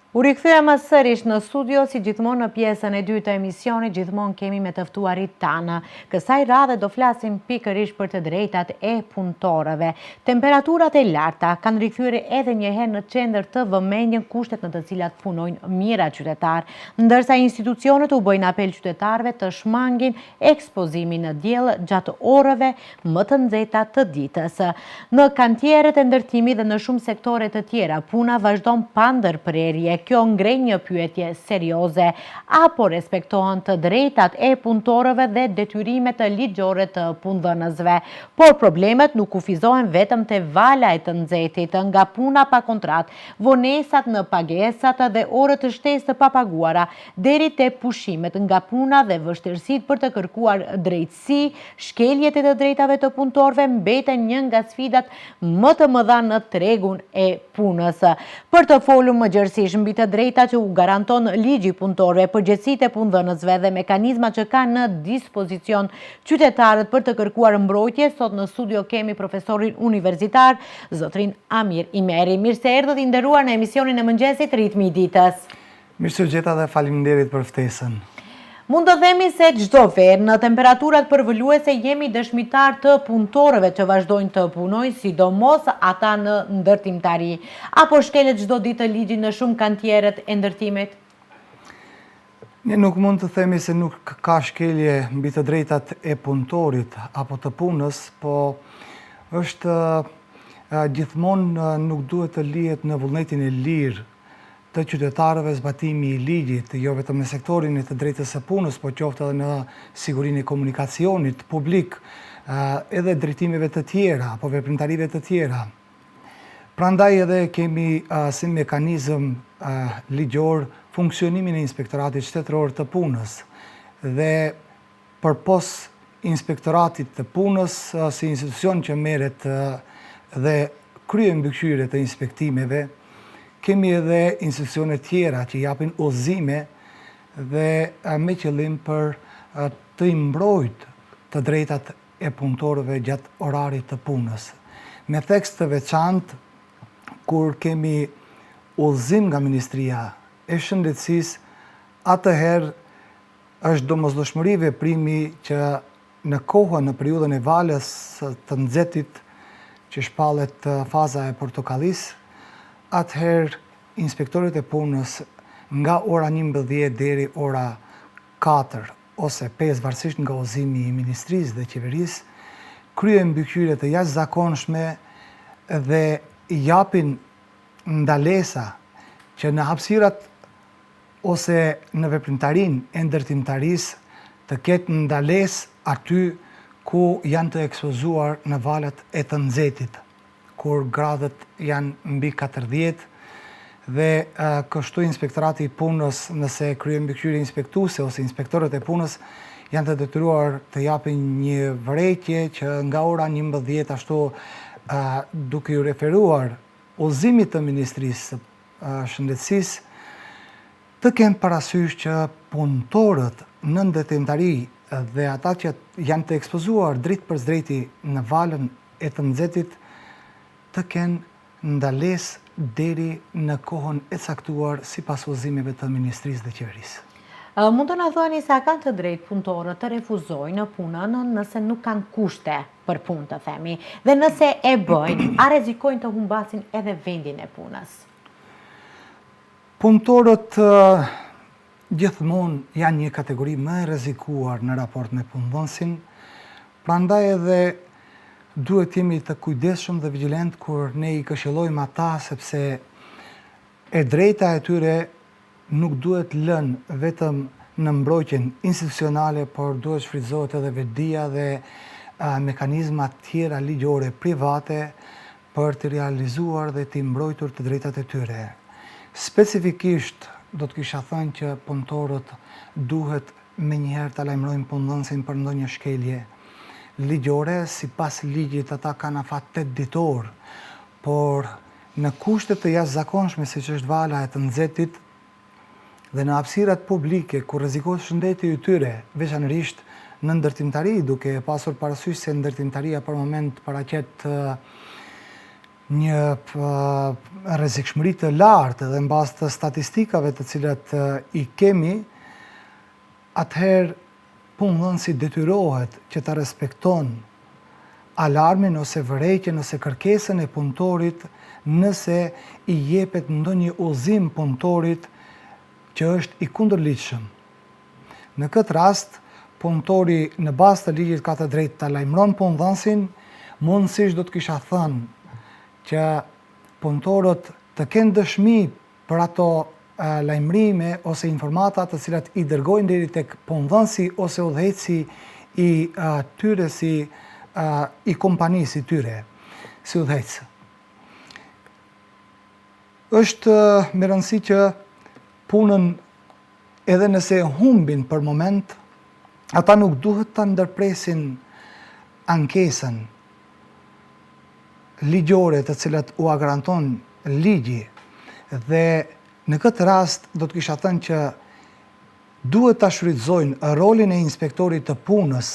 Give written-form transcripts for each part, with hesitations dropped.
U rikthyer sërish në studio, si gjithmonë në pjesën e dytë të emisionit, gjithmonë kemi me të ftuarit tanë. Kësaj radhe do flasim pikërisht për të drejtat e punëtorëve. Temperaturat e larta kanë rikthyer edhe një herë në qendër të vëmendjen kushtet në të cilat punojnë mijëra qytetar, ndërsa institucionet u bëjnë apel qytetarëve të shmangin ekspozimin në diell gjatë orëve më të nxehta të ditës. Në kantieret e ndërtimit dhe në shumë sektore të tjera, puna vazhdon pa ndërprerje. Kjo ngrej një pyetje serioze: apo respektohen të drejtat e punëtorëve dhe detyrimet ligjore të punëdhënësve? Por problemet nuk kufizohen vetëm te vala e të nxehtit, nga puna pa kontratë, vonesat në pagesat dhe orët të shtesë të papaguara, deri te pushimet nga puna dhe vështirësitë për të kërkuar drejtësi, shkeljet e të drejtave të punëtorëve mbeten një nga sfidat më të mëdha në tregun e punës. Për të folur më gjerësisht mbi të drejta që u garanton ligji punëtorëve, përgjegjësitë e punëdhënësve dhe mekanizmat që kanë në dispozicion qytetarët për të kërkuar mbrojtje, sot në studio kemi profesorin universitar, zotrin Amir Imeri. Mirë se erdhët, i nderuar, në emisionin e mëngjesit Ritmi i ditës. Mirë se u gjeta dhe faleminderit për ftesën. Mund të themi se çdo verë në temperaturat përvoluese jemi dëshmitar të punëtorëve që vazhdojnë të punojnë, sidomos ata në ndërtimtari. Apo shkelet çdo ditë ligji në shumë kantieret e ndërtimit? Ne nuk mund të themi se nuk ka shkelje mbi të drejtat e punëtorit apo të punës, po është gjithmonë nuk duhet të lihet në vullnetin e lirë të qytetarëve zbatimi i ligjit, jo vetëm në sektorin e të drejtës së punës, po qoftë edhe në sigurinë e komunikacionit publik, edhe drejtimeve të tjera apo veprimtarive të tjera. Prandaj edhe kemi si mekanizëm ligjor funksionimin e Inspektoratit Shtetëror të Punës dhe përpos Inspektoratit të Punës si institucion që merret dhe kryen mbikëqyrje të inspektimeve, kemi edhe institucione tjera që japin udhëzime dhe me qëllim për të mbrojtur të drejtat e punëtorëve gjatë orarit të punës. Me tekst të veçantë, kur kemi udhëzim nga Ministria e Shëndetësisë, atëherë është domosdoshmëri veprimi që në kohën, në periudhën e valës të nxehtit që shpallet faza e portokallisë, atëherë inspektorit e punës nga ora 11 deri ora 4 ose 5, varësisht nga udhëzimi i Ministrisë dhe Qeverisë, kryen mbikëqyrje të jashtëzakonshme dhe japin ndalesa që në hapësirat ose në veprimtarinë e ndërtimtarisë të ketë ndalesë aty ku janë të ekspozuar në valet e të nxehtit, kur gradët janë mbi 40 dhe kështu Inspektorati i Punës, nëse kryen mbikëqyrje inspektuese ose inspektorët e punës, janë të detyruar të japin një vërejtje që nga ora 11 ashtu duke ju referuar udhëzimit të Ministrisë së Shëndetësisë, të kenë parasysh që punëtorët në ndërtimtari dhe ata që janë të ekspozuar drejt për drejti në valën e të nxehtit të kenë ndalesë deri në kohën e caktuar sipas udhëzimeve të Ministrisë dhe Qeverisë. Mund të na thoni se a kanë të drejtë punëtorët të refuzojnë punën nëse nuk kanë kushte për punë, të themi, dhe nëse e bëjnë, a rrezikojnë të humbasin edhe vendin e punës? Punëtorët gjithmonë janë një kategori më e rrezikuar në raport me punëdhënësin, prandaj edhe duhet jemi të kujdesshëm dhe vigjilent kur ne i këshillojmë ata, sepse e drejta e tyre nuk duhet lënë vetëm në mbrojtjen institucionale, por duhet shfrytëzohet edhe vetdia dhe mekanizma tjera ligjore private për të realizuar dhe të mbrojtur të drejtat e tyre. Specifikisht do të kisha thënë që punëtorët duhet menjëherë ta lajmërojnë punëdhënësin për ndonjë shkelje ligjore. Sipas ligjit ata kanë afat 8 ditor, por në kushte të jashtëzakonshme siç është vala e të nxehtit dhe në hapësirat publike ku rrezikohet shëndeti i tyre, veçanërisht në ndërtimtari, duke pasur parasysh se ndërtimtaria për moment paraqet një rrezikshmëri të lartë dhe mbas të statistikave të cilat i kemi, atëherë punëdhënësi detyrohet që ta respekton alarmin ose vërejtjen ose kërkesën e punëtorit nëse i jepet ndonjë udhëzim punëtorit që është i kundërligjshëm. Në këtë rast, punëtori në bazë të ligjit ka të drejtë ta lajmëron punëdhënësin, mundësisht do të kisha thënë që punëtorët të kenë dëshmi për ato lajmërime ose informata të cilat i dërgojnë deri tek punëdhënësi ose udhëheqësi i tyre i kompanisë tyre si udhëheqës. Është me rëndësi që punën edhe nëse humbin për moment, ata nuk duhet të ndërpresin ankesën ligjore të cilat u garanton ligji dhe në këtë rast do të kisha thënë që duhet ta shfrytëzojnë rolin e inspektorit të punës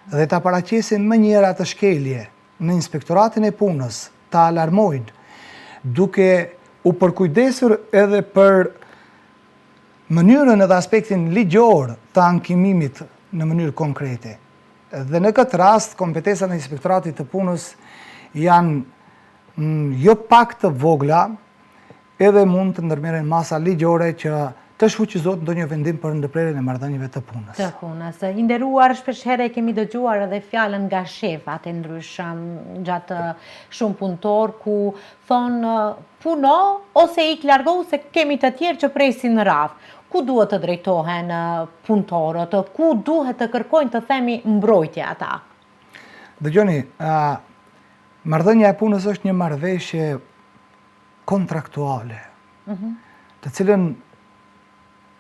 dhe ta paraqesin më njëherë atë shkelje në inspektoratin e punës, ta alarmojnë, duke u përkujdesur edhe për mënyrën edhe aspektin ligjor të ankimimit në mënyrë konkrete. Dhe në këtë rast, kompetencat e inspektoratit të punës janë jo pak të vogla, edhe mund të ndërmerren masa ligjore që të shfuqizohet ndonjë vendim për ndërprerjen e marrëdhënieve të punës. Të punës. I nderuar, shpeshherë kemi dëgjuar edhe fjalën nga shefat e ndryshëm gjatë shumë punëtor ku thonë puno ose ik largo se kemi të tjerë që presin në radhë. Ku duhet të drejtohen punëtorët? Ku duhet të kërkojnë të themi mbrojtje ata? Dëgjoni, marrëdhënia e punës është një marrëveshje kontraktuale, të cilën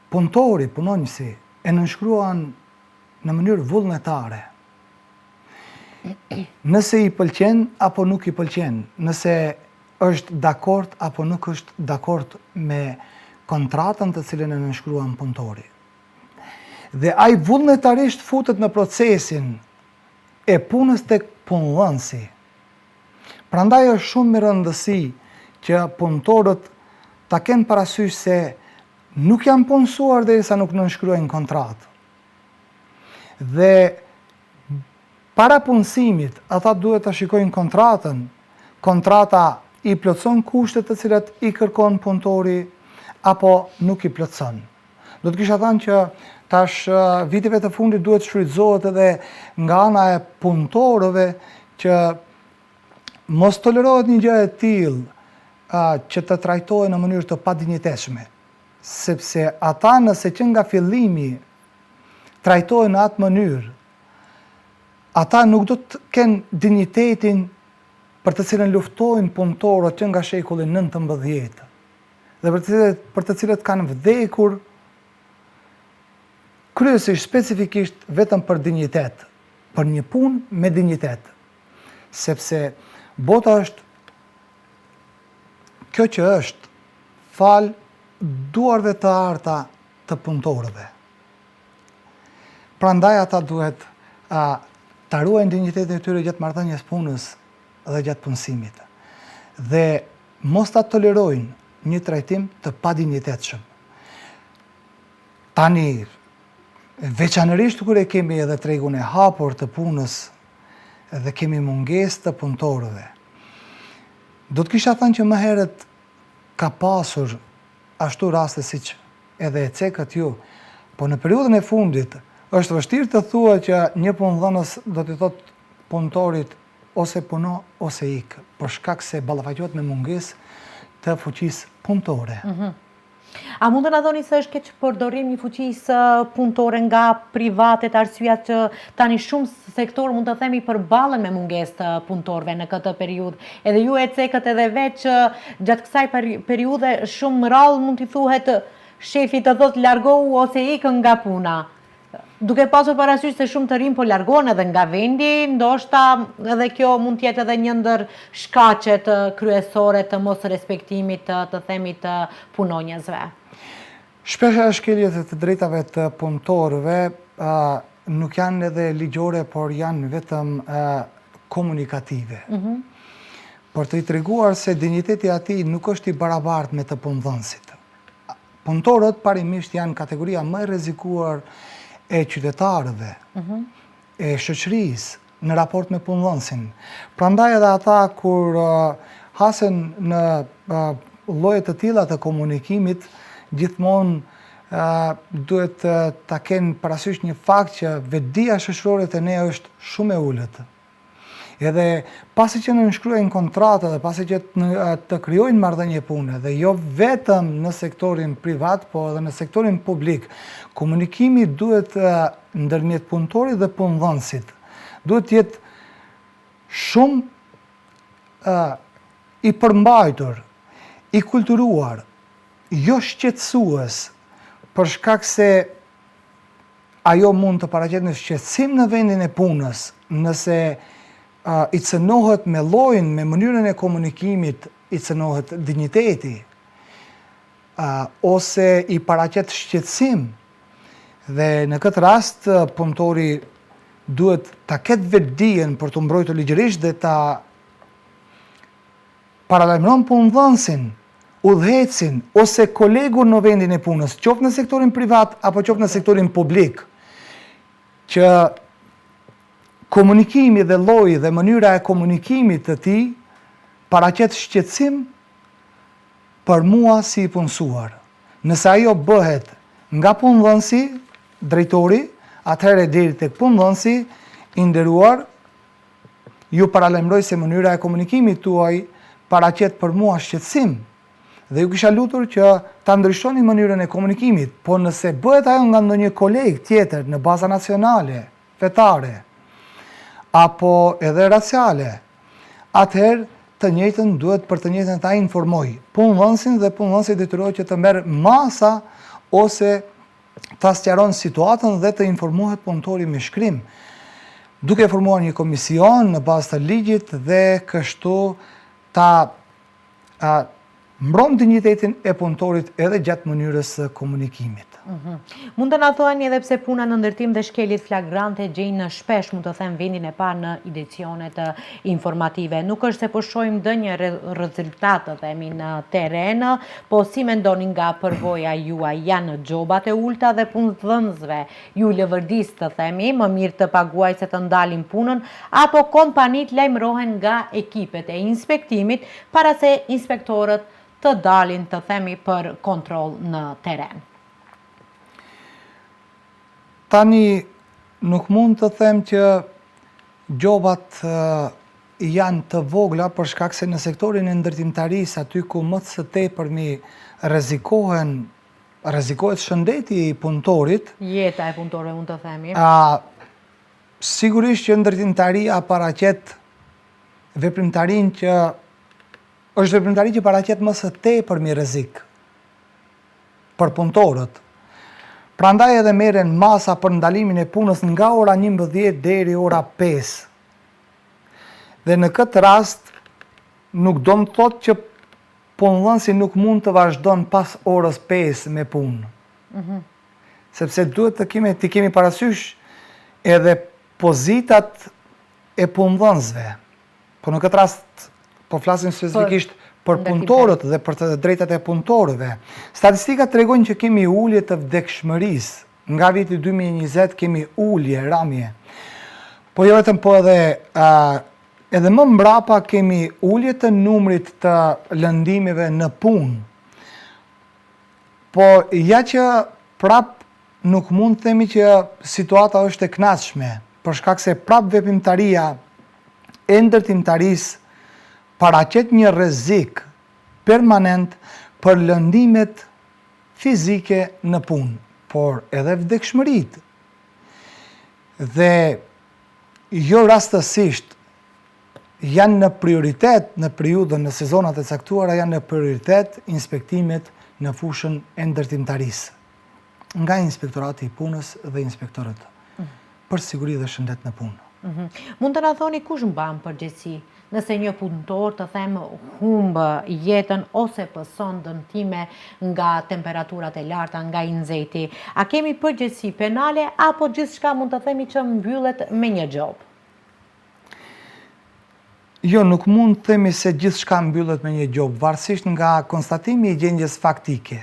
punëtori, punonjësi, e nënshkruan në mënyrë vullnetare. Nëse i pëlqen apo nuk i pëlqen, nëse është dakord apo nuk është dakord me kontratën të cilën e nënshkruan punëtori. Dhe ai vullnetarisht futet në procesin e punës tek punëdhënësi. Prandaj është shumë me rëndësi që punëtorët ta kenë parasysh se nuk janë punësuar derisa nuk nënshkruajnë kontratë. Dhe para punësimit, ata duhet të shikojnë kontratën, kontrata i plotson kushtet të cilat i kërkon punëtori apo nuk i plotson. Do të kisha thënë që tash viteve të fundit duhet shfrytëzohet edhe nga ana e punëtorëve që mos tolerohet një gjë e tillë që të trajtohen në mënyrë të padinjitetshme, sepse ata nëse që nga fillimi trajtohen në atë mënyrë, ata nuk do të kenë dinjitetin për të cilën luftojnë punëtorët që nga shekulli 19 dhe për të cilët kanë vdekur kryesisht specifikisht vetëm për dinjitet, për një punë me dinjitet, sepse bota është kjo që është fal duarve të arta të punëtorëve. Prandaj ata duhet ta ruajnë dinjitetin e tyre gjatë marrëdhënies punës dhe gjatë punësimit. Dhe mos ta tolerojnë një trajtim të padinjitetshëm. Tani, veçanërisht kur e kemi edhe tregun e hapur të punës dhe kemi mungesë të punëtorëve, do të kisha thënë që më herët ka pasur ashtu raste siç edhe e cekët ju, po në periudhën e fundit është vështirë të thuhet që një punëdhënës do t'i thotë punëtorit ose puno ose ik, për shkak se ballafaqohet me mungesë të fuqisë punëtore. A mund të na thoni se është keq përdorim i fuqisë punëtore nga privatet, arsyet që tani shumë sektor mund të themi përballen me mungesë të punëtorëve në këtë periudhë. Edhe ju e cekët edhe vetë që gjatë kësaj periudhe shumë rrallë mund t'i thuhet shefi të thotë largohu ose ikën nga puna. Duke pasur parasysh se shumë të rinj po largohen edhe nga vendi, ndoshta edhe kjo mund të jetë edhe një ndër shkaqet kryesore të mos respektimit të themi të punonjësve. Shpesh shkeljet e të drejtave të punëtorëve nuk janë edhe ligjore, por janë vetëm komunikative. për të i treguar se dinjiteti ati nuk është i barabartë me të punëdhënësit. Punëtorët parimisht janë kategoria më e rrezikuar e qytetarëve, e shoqërisë në raport me punëdhënësin. Prandaj edhe ata kur hasen në lloje të tilla të komunikimit, gjithmonë duhet ta kenë parasysh një fakt që vetdia shoqërore te ne është shumë e ulët. Edhe pasi që nënshkruajnë kontrata dhe pasi që të krijojnë marrëdhënie pune dhe jo vetëm në sektorin privat, po edhe në sektorin publik, komunikimi duhet ndërmjet punëtorit dhe punëdhënësit. Duhet të jetë shumë i përmbajtur, i kulturuar, jo shqetësues, për shkak se ajo mund të paraqet në shqetësim në vendin e punës, nëse i cënohet me llojin, me mënyrën e komunikimit, i cënohet dinjiteti, ose i paraqet shqetësim. Dhe në këtë rast, punëtori duhet ta ketë vetdijen për të mbrojtur ligjërisht dhe ta paralajmëron punëdhënësin, udhëhecin ose kolegun në vendin e punës, qoftë në sektorin privat apo qoftë në sektorin publik, që komunikimi dhe lloji dhe mënyra e komunikimit të tij paraqet shqetësim për mua si i punësuar. Nëse ajo bëhet nga punëdhënësi, drejtori, atëherë deri tek punëdhënësi i nderuar, ju paralajmëroj se mënyra e komunikimit tuaj paraqet për mua shqetësim. Dhe ju kisha lutur që ta ndryshoni mënyrën e komunikimit, po nëse bëhet ajo nga ndonjë koleg tjetër në baza nacionale, fetare, apo edhe raciale, atëherë të njëjtën duhet për të njëjtën ta informoj punëdhënësin dhe punëdhënësi detyrohet që të merr masa ose ta sqaron situatën dhe të informohet punëtori me shkrim, duke formuar një komision në bazë të ligjit dhe kështu ta mbron dinjitetin e punëtorit edhe gjatë mënyrës së komunikimit. Mund të na thuani edhe pse puna në ndërtim dhe shkeljet flagrante gjejnë shpesh, mund të them, vendin e parë në edicionet informative. Nuk është se po shohim ndonjë rezultat, të themi, në terren, po si mendoni nga përvoja juaj, janë xhobat e ulta dhe punëdhënësve, ju lëvërdis, të themi, më mirë të paguaj se të ndalin punën, apo kompanit lajmërohen nga ekipet e inspektimit para se inspektorët të dalin, të themi, për kontroll në terren? Tani nuk mund të them që gjobat janë të vogla për shkak se në sektorin e ndërtimtarisë, aty ku më së tepërmi rrezikohet shëndeti i punëtorit, jeta e punëtorëve, mund të themi. Sigurisht që ndërtimtaria paraqet veprimtarin që është veprimtari që paraqet më së tepërmi rrezik për punëtorët. Prandaj edhe merren masa për ndalimin e punës nga ora 11 deri ora 5. Dhe në këtë rast nuk do të thotë që punëdhënësi nuk mund të vazhdon pas orës 5 me punë. Sepse duhet të kemi parasysh edhe pozitat e punëdhënësve. Po në këtë rast po flasim specifikisht për punëtorët dhe për të drejtat e punëtorëve. Statistikat tregojnë që kemi ulje të vdekshmërisë. Nga viti 2020 kemi ulje, ramje. Po jo vetëm, po edhe më mbrapa kemi ulje të numrit të lëndimeve në punë. Po ja që prap nuk mund të themi që situata është e kënaqshme, për shkak se prap veprimtaria e ndërtimtarisë paraqet një rrezik permanent për lëndimet fizike në punë, por edhe vdekshmëritë. Dhe jo rastësisht janë në prioritet në periudhën në sezonat e caktuara, janë në prioritet inspektimet në fushën e ndërtimtarisë nga Inspektorati i Punës dhe inspektorët për siguri dhe shëndet në punë. Mund të na thoni kush mban përgjegjësi nëse një punëtor, të them, humbë jetën ose pëson dëmtime nga temperaturat e larta, nga i nxehti? A kemi përgjegjësi penale apo gjithçka mund të themi që mbyllet me një gjop? Jo, nuk mund të themi se gjithçka mbyllet me një gjop, varësisht nga konstatimi i gjendjes faktike.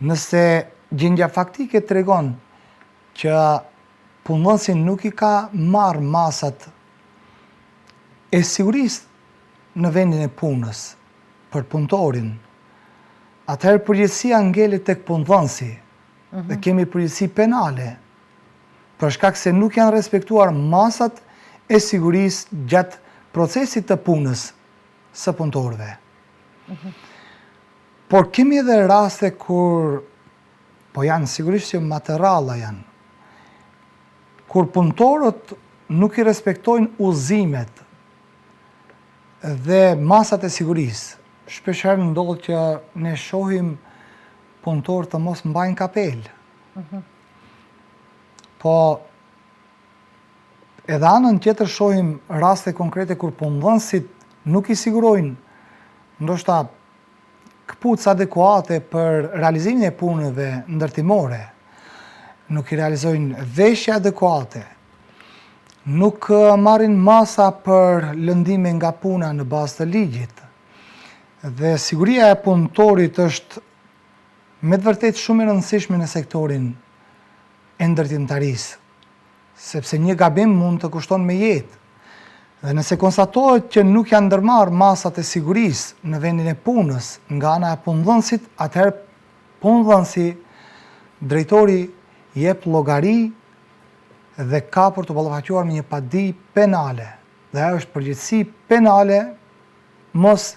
Nëse gjendja faktike tregon që punëdhënësi nuk i ka marrë masat e sigurisë në vendin e punës për punëtorin, atëherë përgjegjësia ngelet tek punëdhënësi dhe kemi përgjegjësi penale për shkak se nuk janë respektuar masat e sigurisë gjatë procesit të punës së punëtorëve. Por kemi edhe raste kur, po janë sigurisht që më të rralla janë, kur punëtorët nuk i respektojnë udhëzimet dhe masat e sigurisë. Shpeshherë ndodh që ne shohim punëtorë të mos mbajnë kapel. Po edhe anën tjetër shohim raste konkrete kur punëdhënësit nuk i sigurojnë ndoshta këpucë adekuate për realizimin e punëve ndërtimore, nuk i realizojnë veshje adekuate, nuk marrin masa për lëndime nga puna në bazë të ligjit. Dhe siguria e punëtorit është me të vërtetë shumë e rëndësishme në sektorin e ndërtimtarisë, sepse një gabim mund të kushton me jetë. Dhe nëse konstatohet që nuk janë ndërmarrë masat e sigurisë në vendin e punës nga ana e punëdhënësit, atëherë punëdhënësi, drejtori jep llogari dhe ka për të ballafaqoar me një padi penale. Dhe ajo është përgjegjësi penale mos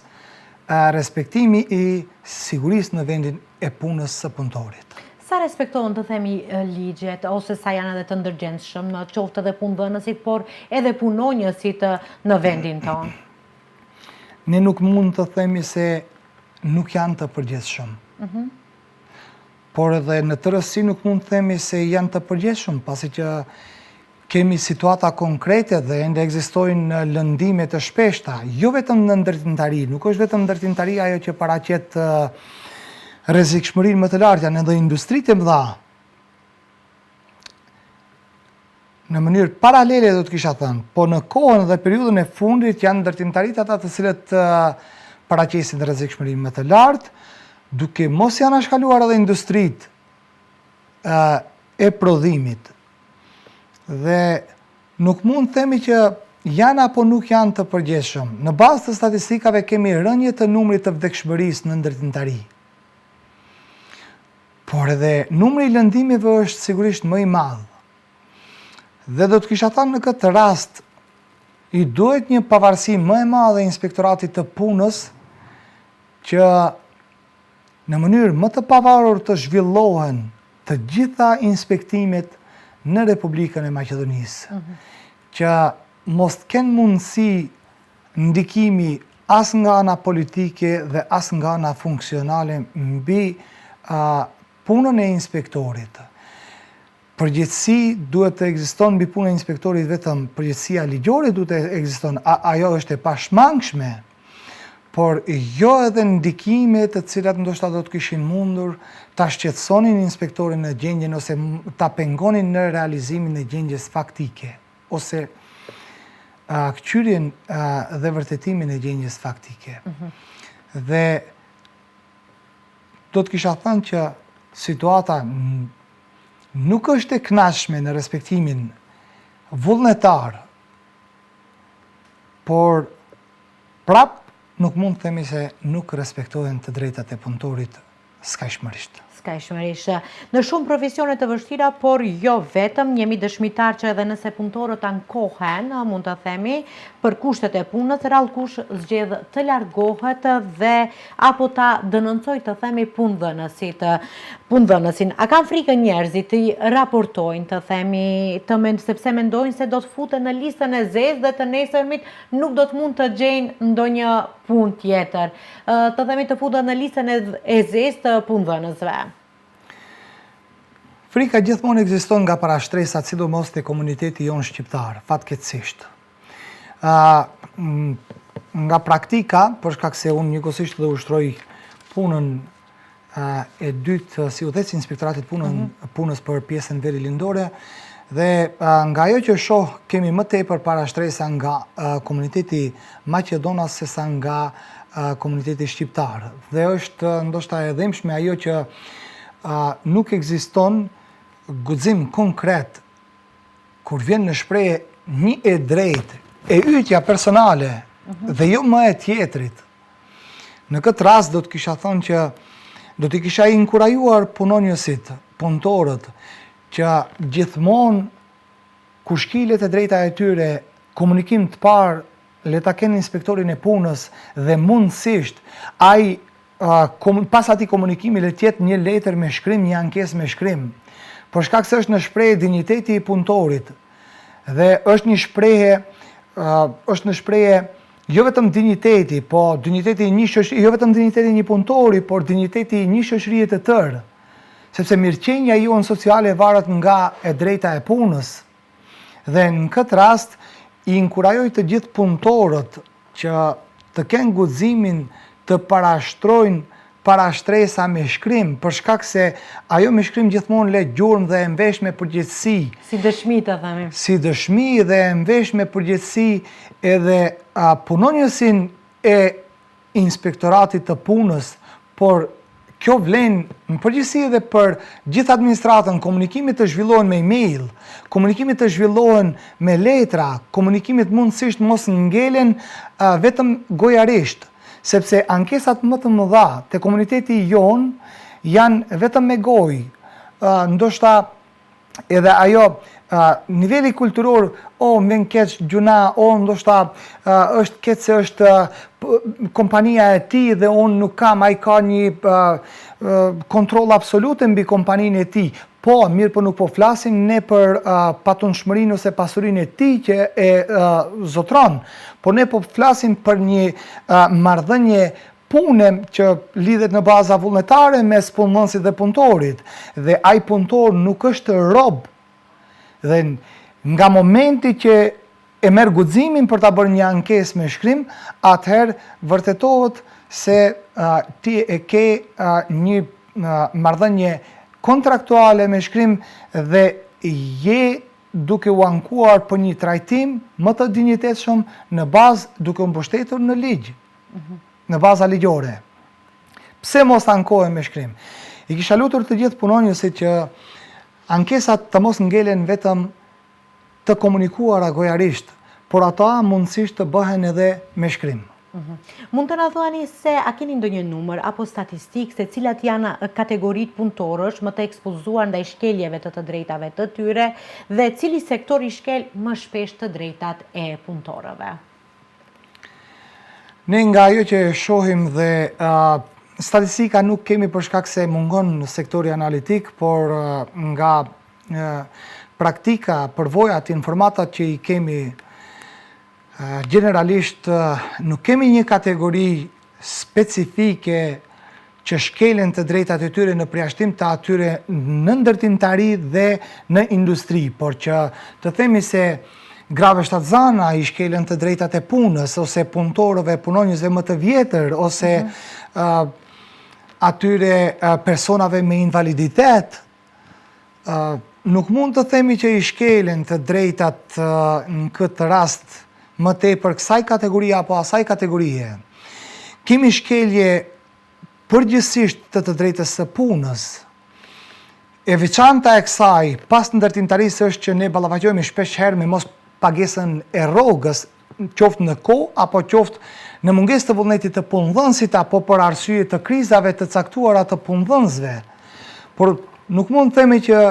respektimi i sigurisë në vendin e punës së punëtorit. Sa respektohen të themi ligjet, ose sa janë edhe të ndërgjegjshëm, në qoftë edhe punëdhënësit, por edhe punonjësit në vendin tonë? Ne nuk mund të themi se nuk janë të përgjithshëm. Por edhe në të rësi nuk mund të themi se janë të përgjithshëm, pasi që kemi situata konkrete dhe ende ekzistojnë lëndime të shpeshta, jo vetëm në ndërtimtari, nuk është vetëm ndërtimtari ajo që paraqet rrezikshmërinë më të lartë, janë edhe industritë e mëdha. Në mënyrë paralele do të kisha thënë, po në kohën dhe periudhën e fundit janë ndërtimtaritë ata të cilët paraqesin rrezikshmërinë më të lartë, duke mos janë anashkaluar edhe industritë e prodhimit. Dhe nuk mund të themi që janë apo nuk janë të përgjithshëm. Në bazë të statistikave kemi rënje të numrit të vdekshmërisë në ndërtimtari. Por edhe numri i lëndimeve është sigurisht më i madh. Dhe do të kisha thënë në këtë rast, i duhet një pavarësi më e madhe inspektoratit të punës që në mënyrë më të pavarur të zhvillohen të gjitha inspektimet në Republikën e Maqedonisë, që mos kenë mundësi ndikimi as nga ana politike dhe as nga ana funksionale mbi punën e inspektorit. Përgjegjësi duhet të ekziston mbi punën e inspektorit vetëm përgjegjësia ligjore duhet të ekziston, ajo është e pashmangshme, por jo edhe ndikime të cilat ndoshta do të kishin mundur ta shqetësonin inspektorin në gjendjen ose ta pengonin në realizimin e gjendjes faktike, ose kthyrjen dhe vërtetimin e gjendjes faktike. Dhe do të kisha thënë që situata nuk është e kënaqshme në respektimin vullnetar, por prap nuk mund të themi se nuk respektohen të drejtat e punëtorit skajshmërisht. Në shumë profesione të vështira, por jo vetëm, jemi dëshmitar që edhe nëse punëtorët ankohen, mund të themi, për kushtet e punës, rallkush zgjedh të largohet dhe apo ta denoncoj të themi punëdhënësin. A kanë frikë njerëzit të raportojnë të themi, sepse mendojnë se do të futen në listën e zezë dhe të nesërmit nuk do të mund të gjejnë ndonjë punë tjetër, të themi të futen në listën e zezë të punëdhënësve? Frika gjithmonë ekziston nga parashtresat, sidomos te komuniteti jonë shqiptar, fatkeqësisht. Nga praktika, për shkak se unë njëkohësisht dhe ushtroj punën e dytë si udhëheqës i inspektoratit punës për pjesën veri lindore, Dhe nga ajo që shoh kemi më tepër parashtresa nga komuniteti maqedonas se sa nga komuniteti shqiptar. Dhe është ndoshta e dhimbshme ajo që nuk ekziston guxim konkret kur vjen në shprehje një e drejtë, e ytja personale dhe jo më e tjetrit. Në këtë rast do të kisha thënë që do t'i kisha inkurajuar punonjësit, punëtorët, që gjithmonë kur shkilet e drejta e tyre, komunikim të parë, le ta kenë inspektorin e punës dhe mundësisht pas atij komunikimi le të jetë një letër me shkrim, një ankesë me shkrim. Për shkak se është në shprehje dinjiteti i punëtorit dhe është në shprehje jo vetëm dinjiteti, po dinjiteti i një shoqërie, jo vetëm dinjiteti i një punëtori, por dinjiteti i një shoqërie të tërë. Sepse mirëqenia jonë sociale varet nga e drejta e punës. Dhe në këtë rast i inkurajoj të gjithë punëtorët që të kenë guximin të parashtrojnë parashtresa me shkrim, për shkak se ajo me shkrim gjithmonë le gjurmë dhe e mvesh me përgjegjësi. Si dëshmi të themi. Si dëshmi dhe e mvesh me përgjegjësi edhe punonjësin e inspektoratit të punës, por kjo vlen në përgjithësi edhe për gjithë administratën, komunikimit të zhvillohen me email, komunikimit të zhvillohen me letra, komunikimit mundësisht mos ngelen vetëm gojarisht, sepse ankesat më të mëdha te komuniteti jonë janë vetëm me gojë. Ndoshta edhe ajo niveli kulturor, më vjen keq gjuna, ndoshta është keq se është kompania e tij dhe unë nuk kam, ai ka një kontroll absolut mbi kompaninë e tij. Po, mirë po nuk po flasim ne për patunshmërinë ose pasurinë e tij që e zotron, por ne po flasim për një marrëdhënie pune që lidhet në baza vullnetare mes punëdhënësit dhe punëtorit. Dhe ai punëtor nuk është rob. Dhe nga momenti që e merr guximin për ta bërë një ankesë me shkrim, atëherë vërtetohet se ti e ke një marrëdhënie kontraktuale me shkrim dhe je duke u ankuar për një trajtim më të dinjitetshëm në bazë duke u mbështetur në ligj, në baza ligjore. Pse mos ankohem me shkrim? I kisha lutur të gjithë punonjësit që ankesat të mos ngelen vetëm të komunikuara gojarisht, por ata mundësisht të bëhen edhe me shkrim. Mund të na thuani se a keni ndonjë numër apo statistikë se cilat janë kategoritë punëtorësh më të ekspozuar ndaj shkeljeve të drejtave të tyre dhe cili sektor i shkel më shpesh të drejtat e punëtorëve? Ne nga ajo që shohim dhe statistika nuk kemi për shkak se mungon në sektori analitik, por nga praktika, përvojat, informatat që i kemi generalisht nuk kemi një kategori specifike që shkelen të drejtat e tyre në përjashtim të atyre në ndërtimtari dhe në industri, por që të themi se grave shtatzana i shkelen të drejtat e punës, ose punëtorëve, punonjësve më të vjetër, ose atyre personave me invaliditet, nuk mund të themi që i shkelen të drejtat në këtë rast më tepër kësaj kategorie apo asaj kategorie. Kemi shkelje përgjithsisht të drejtës së punës. E veçanta e kësaj pas ndërtimtarisë është që ne ballafaqohemi shpesh herë me mos pagesën e rrogës, qoftë në kohë apo qoftë në mungesë të vullnetit të punëdhënësit apo për arsye të krizave të caktuara të punëdhënësve. Por nuk mund të themi që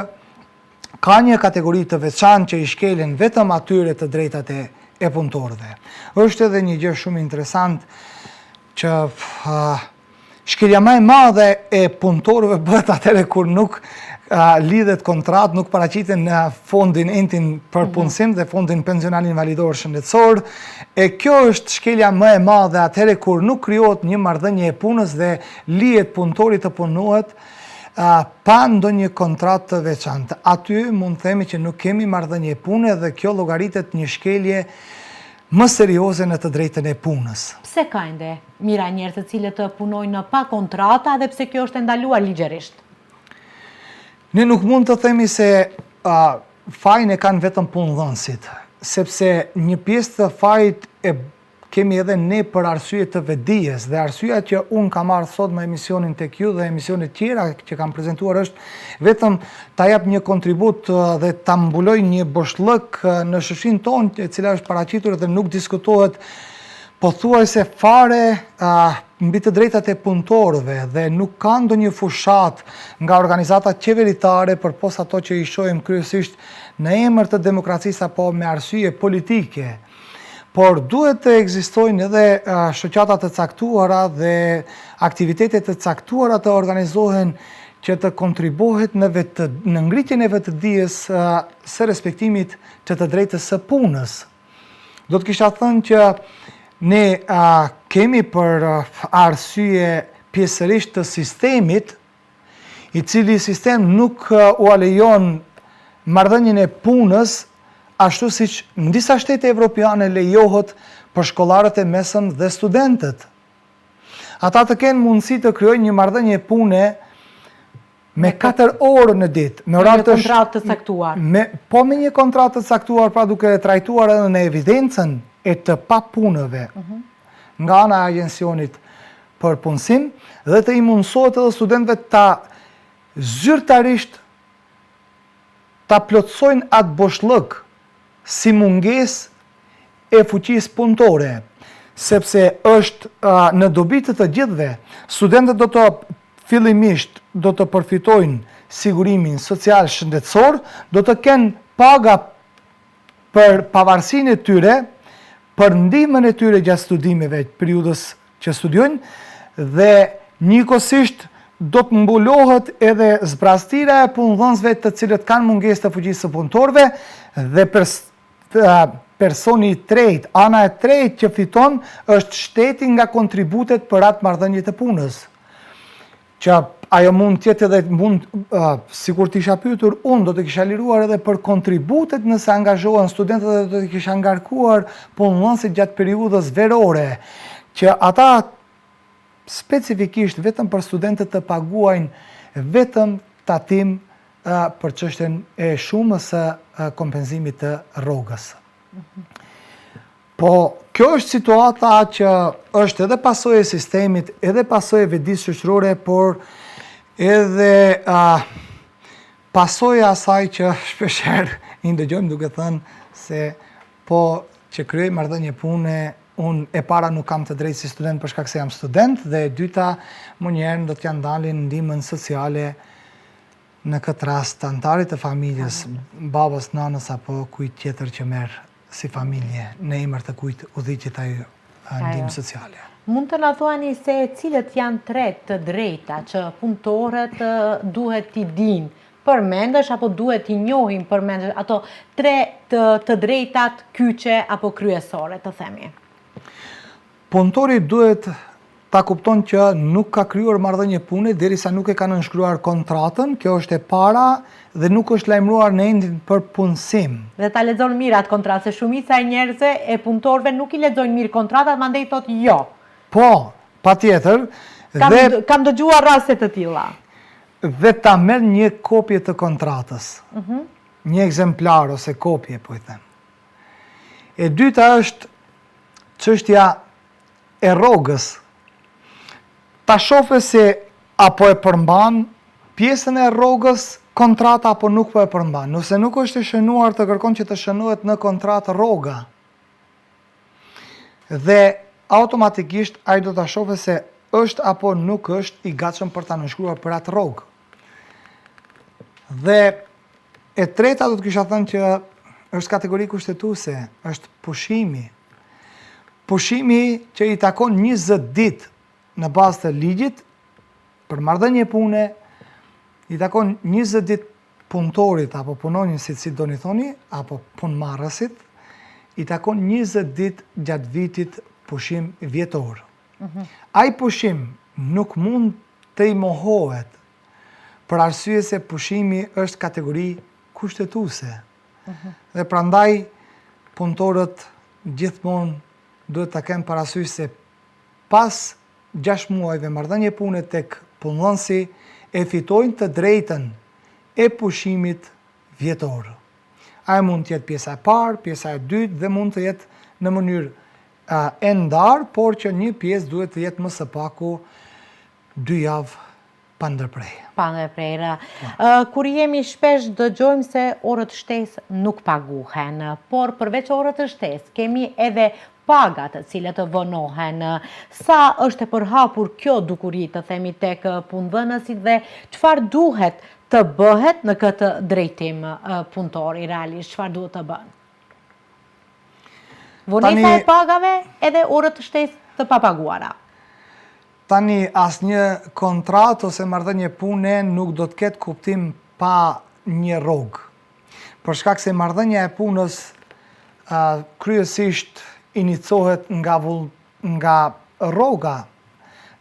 ka një kategori të veçantë që i shkelen vetëm atyre të drejtat e punëtorëve. Është edhe një gjë shumë interesant që shkelja më e madhe e punëtorëve bëhet atëherë kur nuk lidhet kontratë, nuk paraqiten në fondin entin për punësim dhe fondin pensional invalidor shëndetësor. E kjo është shkelja më e madhe atëherë kur nuk krijohet një marrëdhënie e punës dhe lihet punëtori të punohet pa ndonjë kontratë të veçantë. Aty mund të themi që nuk kemi marrëdhënie pune dhe kjo llogaritet një shkelje më serioze në të drejtën e punës. Pse ka ende mira njerëz të cilët punojnë pa kontrata dhe pse kjo është ndaluar ligjërisht? Ne nuk mund të themi se fajin e kanë vetëm punëdhënësit, sepse një pjesë të fajit e kemi edhe ne për arsye të vedijes, dhe arsyeja që unë kam marrë sot me emisionin tek ju dhe emisionet tjera që kam prezantuar është vetëm ta jap një kontribut dhe ta mbuloj një boshllëk në shoqërinë tonë, e cila është paraqitur dhe nuk diskutohet pothuajse fare mbi të drejtat e punëtorëve, dhe nuk ka ndonjë fushat nga organizata qeveritare përpos ato që i shohim kryesisht në emër të demokracisë apo me arsye politike. Por duhet të ekzistojnë edhe shoqata të caktuara dhe aktivitetet të caktuara të organizohen që të kontribohet në ngritjen e vetëdijes së respektimit të të drejtës së punës. Do të kisha thënë që ne kemi për arsye pjesërisht të sistemit, i cili sistem nuk u alejon marrëdhënien e punës ashtu siç në disa shtete evropiane lejohet për shkollarët e mesëm dhe studentët. Ata të kenë mundësi të krijojnë një marrëdhënie pune me 4 orë në ditë, me një kontratë të caktuar. Po me një kontratë të caktuar, pra duke trajtuar edhe në evidencën e të papunëve nga ana e agjencionit për punësim, dhe të i mundësohet edhe studentëve ta zyrtarisht ta plotësojnë atë boshllëk si munges e fuqisë punëtore, sepse është në dobi të të gjithëve. Studentët do të fillimisht do të përfitojnë sigurimin social shëndetësor, do të kenë paga për pavarësinë e tyre, për ndihmën e tyre gjatë studimeve, periudhës që studiojnë, dhe njëkohësisht do të mbulohet edhe zbrastira e punëdhënësve të cilët kanë mungesë të fuqisë së punëtorëve, dhe personi i tretë, ana e tretë që fiton është shteti nga kontributet për atë marrëdhënie të punës. Që ajo mund të jetë edhe sikur të isha pyetur unë, do të kisha liruar edhe për kontributet nëse angazhohen studentët, dhe do të kisha ngarkuar punëdhënësit gjatë periudhës verore, që ata specifikisht vetëm për studentët të paguajnë vetëm tatim për çështjen e shumës së kompenzimit të rrogës. Po kjo është situata që është edhe pasojë e sistemit, edhe pasojë e vedisë shoqërore, por edhe pasojë asaj që shpeshherë i ndëgjojmë duke thënë se po që kryej marrëdhënie pune, unë e para nuk kam të drejtë si student për shkak se jam student, dhe e dyta më njëherë do t'ja ndalin ndihmën sociale në këtë rast antarit të familjes, babas, nanës apo kujt tjetër që merr si familje, në emër të kujt udhëhiqet ajo ndihmë sociale. Mund të na thuani se cilët janë 3 të drejta që punëtorët duhet t'i dinë përmendesh apo duhet t'i njohin përmendesh, ato 3 të drejtat kyçe apo kryesore, të themi. Punëtori duhet ta kupton që nuk ka krijuar marrëdhënie pune derisa nuk e ka nënshkruar kontratën, kjo është e para, dhe nuk është lajmëruar në endin për punësim. Dhe ta lexon mirë atë kontratë, se shumica e njerëzve e punëtorëve nuk i lexojnë mirë kontratat, mandej thotë jo. Po, patjetër. Kam dëgjuar raste të tilla. Dhe ta merr një kopje të kontratës. Një ekzemplar ose kopje, po i them. E dyta është çështja e rrogës. Ta shohë se apo e përmban pjesën e rrogës kontrata apo nuk po e përmban. Nëse nuk është e shënuar, të kërkon që të shënohet në kontratë rroga. Dhe automatikisht ai do ta shohë se është apo nuk është i gatshëm për ta nënshkruar për atë rrogë. Dhe e treta do të kisha thënë që është kategori kushtetuese, është pushimi. Pushimi që i takon 20 ditë në bazë të ligjit për marrëdhënie pune, i takon 20 ditë punëtorit apo punonjësit, si doni thoni, apo punëmarrësit, i takon 20 ditë gjatë vitit pushim vjetor. Ai pushim nuk mund të i mohohet për arsye se pushimi është kategori kushtetuese. Dhe prandaj punëtorët gjithmonë duhet ta kenë parasysh se pas 6 muajve marrëdhënie pune tek punëdhënësi e fitojnë të drejtën e pushimit vjetor. Ajo mund të jetë pjesa e parë, pjesa e dytë dhe mund të jetë në mënyrë e ndarë, por që një pjesë duhet të jetë më së paku 2 javë pa ndërprej. Pa ndërprerje. Kur jemi shpesh dëgjojmë se orët shtesë nuk paguhen, por përveç orët të shtesë kemi edhe pagat të cilët të vënohen. Sa është e përhapur kjo dukuri të themi tek punëdhënësit dhe çfarë duhet të bëhet në këtë drejtim punëtori realisht, çfarë duhet të bëhen? Vonesa e pagave edhe orët të shtesë të papaguara. Tani asnjë kontratë ose marrëdhënie pune nuk do të ketë kuptim pa një rrogë. Për shkak se marrëdhënia e punës kryesisht inicohet nga rroga,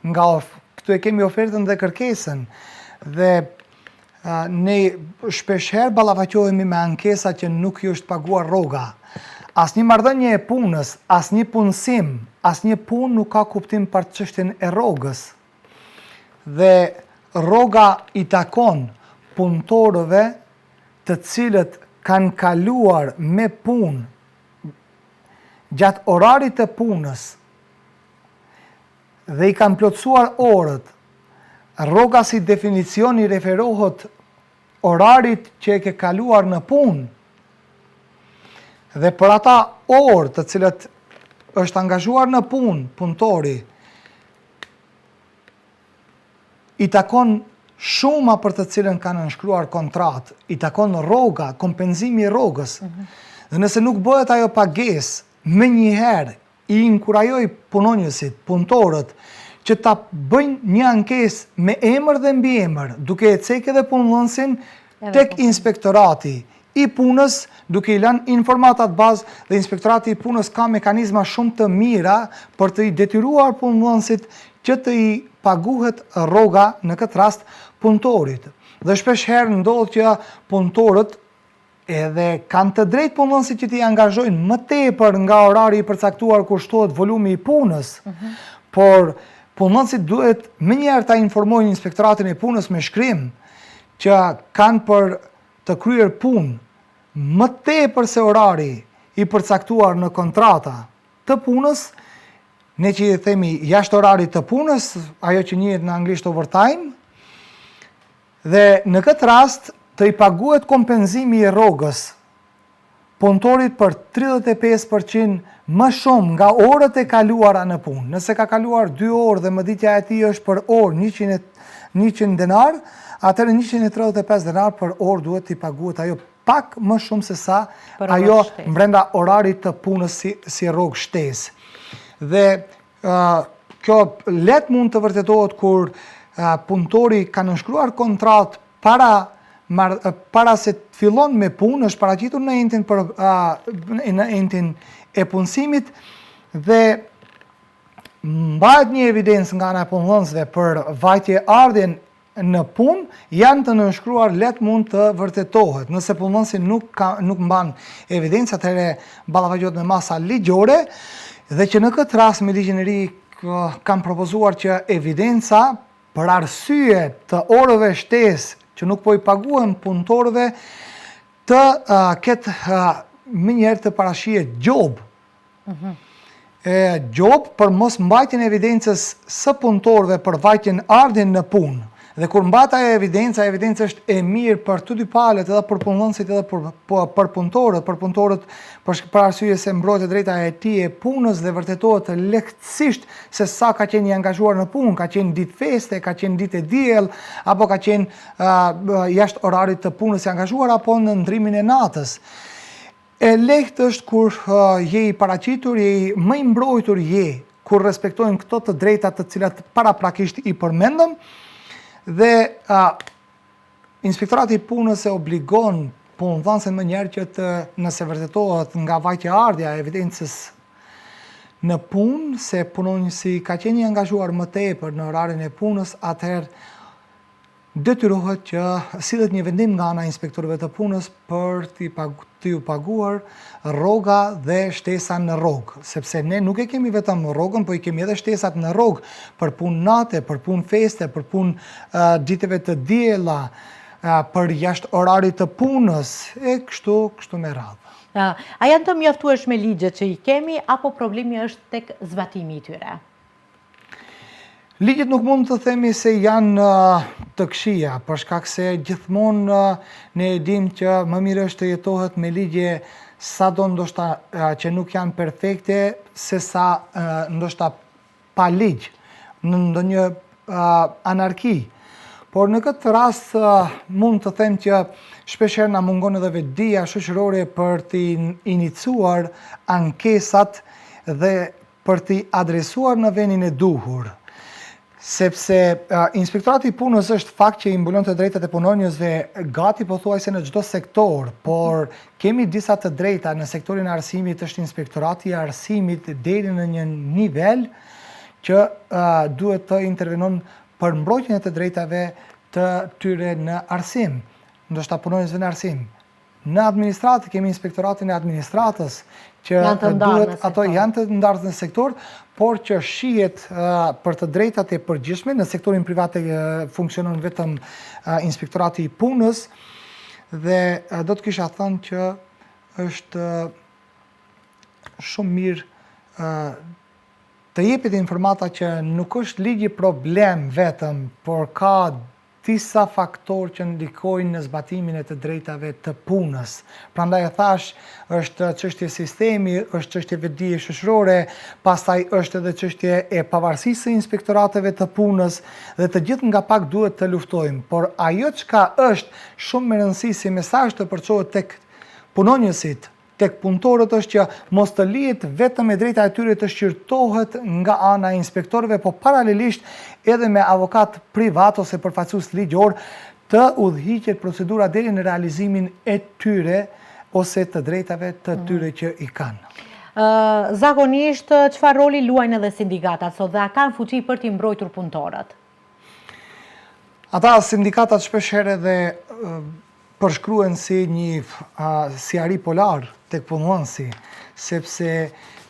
këtu e kemi ofertën dhe kërkesën dhe ne shpeshherë ballafaqohemi me ankesa që nuk i është paguar rroga. Asnjë marrëdhënie e punës, asnjë punësim, asnjë punë nuk ka kuptim për çështjen e rrogës. Dhe rroga i takon punëtorëve të cilët kanë kaluar me punë gjatë orarit të punës dhe i kanë plotësuar orët. Rroga si definicion i referohet orarit që e ke kaluar në punë. Dhe për ata orë të cilët është angazhuar në punë, punëtori, i takon shuma për të cilën kanë nënshkruar kontratë, i takon rroga, kompenzimi i rrogës. Dhe nëse nuk bëhet ajo pagesë, menjëherë i inkurajoj punonjësit, punëtorët, që ta bëjnë një ankesë me emër dhe mbi emër, duke e cekë edhe punëdhënësin tek inspektorati i punës, duke i lënë informatat bazë dhe inspektorati i punës ka mekanizma shumë të mira për të i detyruar punëdhënësit që të i paguhet rroga në këtë rast punëtorit. Dhe shpesh herë ndodh që punëtorët edhe kanë të drejtë punëdhënësit që t'i angazhojnë më tepër nga orari i përcaktuar kur shtohet volumi i punës, por punëdhënësit duhet menjëherë ta informojnë inspektoratin e punës me shkrim që kanë për të kryer punë më tepër se orari i përcaktuar në kontrata të punës, ne që i themi jashtë orarit të punës, ajo që njihet në anglisht overtime, dhe në këtë rast të i paguhet kompenzimi i rrogës punëtorit për 35% më shumë nga orët e kaluara në punë. Nëse ka kaluar 2 orë dhe mëditja e tij është për orë 100 denar, atëherë 135 denar për orë duhet t'i paguhet ajo pak më shumë se sa ajo brenda orarit të punës si rrogë shtesë. Dhe kjo let mund të vërtetohet kur punëtori ka nënshkruar kontratë para se të fillon me punë, është paraqitur në entin e punësimit dhe mbahet një evidencë nga ana e punëdhënësve për vajtje ardhjen në punë, janë të nënshkruar let mund të vërtetohet. Nëse punëdhënësi nuk mban evidencë, atëherë ballafaqohet me masa ligjore dhe që në këtë rast me ligjin e ri kanë propozuar që evidenca për arsye të orëve shtesë që nuk po i paguhen punëtorëve të ketë menjëherë të parashihet gjobë. Gjobë për mos mbajtjen e evidencës së punëtorëve për vajtjen ardhjen në punë. Dhe kur mbat ajo evidencë është e mirë për të dy palët, edhe për punëdhënësit edhe për punëtorët, për arsye se mbrojtet drejta e tij e punës dhe vërtetohet lehtësisht se sa ka qenë i angazhuar në punë, ka qenë ditë feste, ka qenë ditë e diell, apo ka qenë jashtë orarit të punës i angazhuar, apo në ndrimin e natës. E lehtë është kur je i paraqitur, je i më i mbrojtur kur respektojnë këto të drejta të cilat paraprakisht i përmendëm. Dhe inspektorati i punës e obligon punëdhënësin mënyrë që nëse vërtetohet nga vajtja ardhja e evidencës në punë se punonjësi ka qenë i angazhuar më tepër në orarin e punës, atëherë detyrohet që sillet një vendim nga ana e inspektorëve të punës për t'i paguar rroga dhe shtesa në rrogë, sepse ne nuk e kemi vetëm rrogën, po i kemi edhe shtesat në rrogë për punë nate, për punë feste, për punë ditëve të diella, për jashtë orarit të punës, e kështu me radhë. A janë të mjaftueshme ligjet që i kemi, apo problemi është tek zbatimi i tyre? Ligjet nuk mund të themi se janë të këqija, për shkak se gjithmonë ne e dim që më mirë është të jetohet me ligje sado ndoshta që nuk janë perfekte, se sa ndoshta pa ligj, në ndonjë anarki. Por në këtë rast mund të them që shpeshherë na mungon edhe vetdia shoqërore për të inicuar ankesat dhe për të adresuar në vendin e duhur. Sepse Inspektorati i Punës është fakt që i mbulon të drejtat e punonjësve gati pothuajse në çdo sektor, por kemi disa të drejta. Në sektorin e arsimit është Inspektorati i Arsimit deri në një nivel që duhet të intervenon për mbrojtjen e të drejtave të tyre në arsim, ndoshta punonjësve në arsim. Në administratë kemi Inspektoratin e Administratës, që ato janë të ndarë në sektor, por që shihet për të drejtat e përgjithshme. Në sektorin privat funksionon vetëm Inspektorati i Punës, dhe do të kisha thënë që është shumë mirë të jepet informata që nuk është ligji problem vetëm, por ka disa faktorë që ndikojnë në zbatimin e të drejtave të punës. Prandaj e thash, është çështje sistemi, është çështje vetdije shoqërore, pastaj është edhe çështje e pavarësisë së inspektorateve të punës, dhe të gjithë nga pak duhet të luftojmë. Por ajo çka është shumë me rëndësi si mesazh të përçohet tek punonjësit, tek punëtorët, është që mos të lihet vetëm e drejta e tyre të shqyrtohet nga ana e inspektorëve, po paralelisht edhe me avokat privat ose përfaqësues ligjor të udhëhiqet procedura deri në realizimin e tyre ose të drejtave të tyre që i kanë. Zakonisht, çfarë roli luajnë edhe sindikatat sot dhe a kanë fuqi për t'i mbrojtur punëtorët? Ata sindikatat shpeshherë edhe përshkruen si ari polar tek punonësi, sepse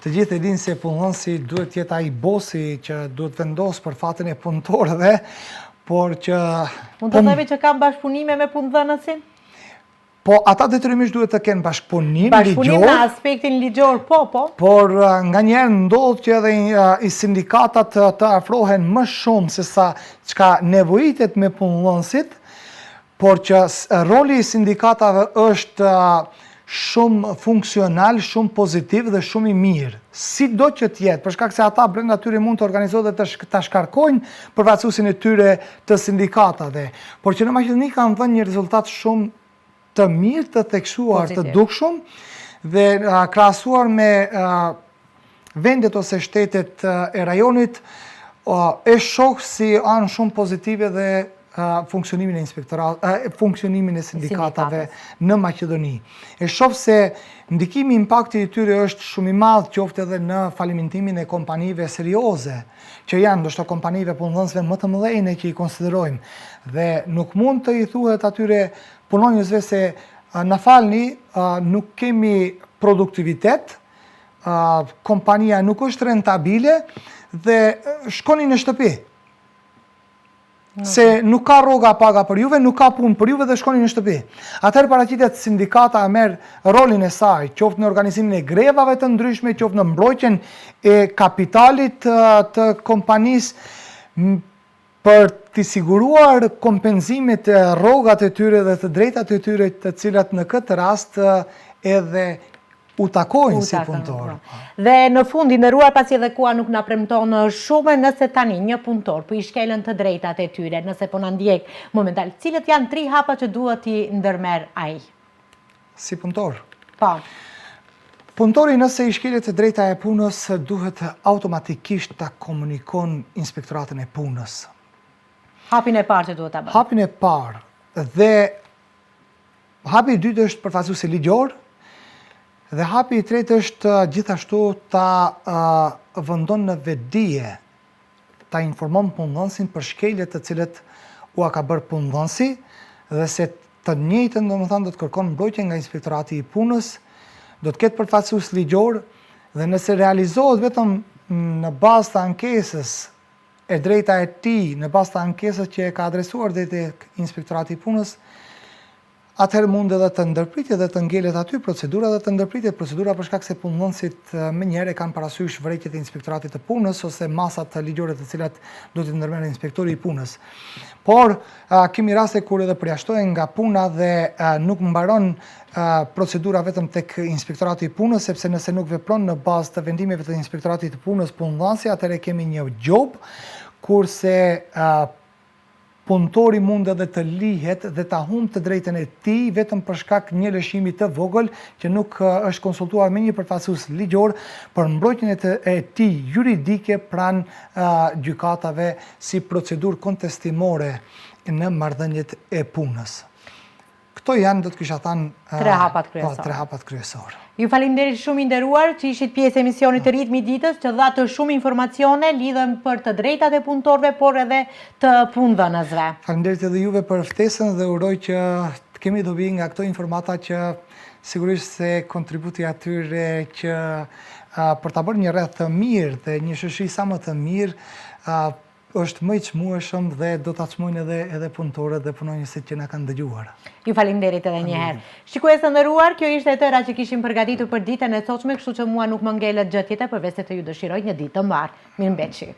të gjithë e dinë se punonësi duhet jetë ai bosi që duhet vendos për fatin e punëtorëve, por që... Mund të themi që kanë bashkëpunime me punëdhënësin? Po, ata detyrimisht duhet të kenë bashkëpunim ligjor. Bashkëpunim në aspektin ligjor, po. Por nga njerë ndodh që edhe i sindikatat të afrohen më shumë se sa çka nevojitet me punëdhënësit, por që roli i sindikatave është shumë funksional, shumë pozitiv dhe shumë i mirë. Si do që t'jetë, për shkak se ata brenda tyre mund të organizohet dhe të shkarkojnë përfaqësuesin e tyre të sindikatave. Por që në Maqedoni kanë dhënë një rezultat shumë të mirë, të theksuar, të dukshëm, dhe krahasuar me vendet ose shtetet e rajonit, e shoh si anë shumë pozitive dhe funksionimin e sindikatave në Maqedoni. E shoh se ndikimi, impakti i tyre është shumë i madh, qoftë edhe në falimentimin e kompanive serioze, që janë ndoshta kompanive punëdhënësve më të mëdhenj që i konsiderojmë, dhe nuk mund të i thuhet atyre punonjësve se na falni, nuk kemi produktivitet, kompania nuk është rentabile dhe shkoni në shtëpi. Se nuk ka rroga paga për juve, nuk ka punë për juve dhe shkoni në shtëpi. Atëherë paraqitet sindikata merr rolin e saj, qoftë në organizimin e grevave të ndryshme, qoftë në mbrojtjen e kapitalit të kompanisë, për t'i siguruar kompenzimet, rrogat e tyre dhe të drejtat e tyre, të cilat në këtë rast edhe u takojnë si punëtor. Dhe në fund, i nderuar, pasi edhe koha nuk na premton shumë, nëse tani një punëtor po i shkelën të drejtat e tyre, nëse po na ndjek momental, cilët janë 3 hapa që duhet t'i ndërmerr ai? Si punëtor? Po. Punëtori nëse i shkelet të drejta e punës, duhet automatikisht ta komunikon Inspektoratin e Punës. Hapin e parë që duhet ta bëjë. Hapin e parë, dhe hapi i dytë është përfaqësuesi ligjor, dhe hapi i tretë është gjithashtu ta vendon në vetdije, ta informon punëdhënësin për shkeljet të cilet u ka bërë punëdhënësi, dhe se të njëjtën domethënë do të kërkon mbrojtje nga Inspektorati i Punës, do të ketë përfaqësues ligjor, dhe nëse realizohet vetëm në bazë të ankesës e drejta e tij në bazë të ankesës që e ka adresuar dhe tek Inspektorati i Punës, atëherë mund edhe të ndërpritet dhe të ngelet aty procedura dhe të ndërpritet procedura për shkak se punëdhënësit menjëherë kanë parasysh vërejtjet e Inspektoratit të Punës ose masat ligjore të cilat do t'i ndërmerrë Inspektori i Punës. Por kemi raste kur edhe përjashtohen nga puna dhe nuk mbaron procedura vetëm tek Inspektorati i Punës, sepse nëse nuk vepron në bazë të vendimeve të Inspektoratit të Punës punëdhënësi, atëherë kemi një gjob, kurse punëtori mund edhe të lihet dhe ta humbë të drejtën e tij vetëm për shkak një lëshimi të vogël që nuk është konsultuar me një përfaqësues ligjor për mbrojtjen e tij juridike pranë gjykatave si procedurë kontestimore në marrëdhëniet e punës. Këto janë, do të kisha thënë, tre hapat kryesor. Ju falenderit shumë i nderuar që ishit pjesë e emisionit të Ritmi i Ditës, që dha të shumë informacione lidhen për të drejtat e punëtorëve, por edhe të punëdhënësve. Falenderit edhe juve për ftesën dhe uroj që të kemi dobi nga këto informata që sigurisht se kontributi atyre që për ta bërë një rreth të mirë dhe një shoqëri sa më të mirë është më i çmueshëm dhe do ta çmojnë edhe punëtorët dhe punonjësit që na kanë dëgjuar. Ju falenderit edhe një herë. Shikues të nderuar, kjo ishte e tëra që kishim përgatitur për ditën e sotshme, kështu që mua nuk më ngelet gjë tjetër përveç se të ju dëshiroj një ditë të mbarë. Mirëmbëjtje.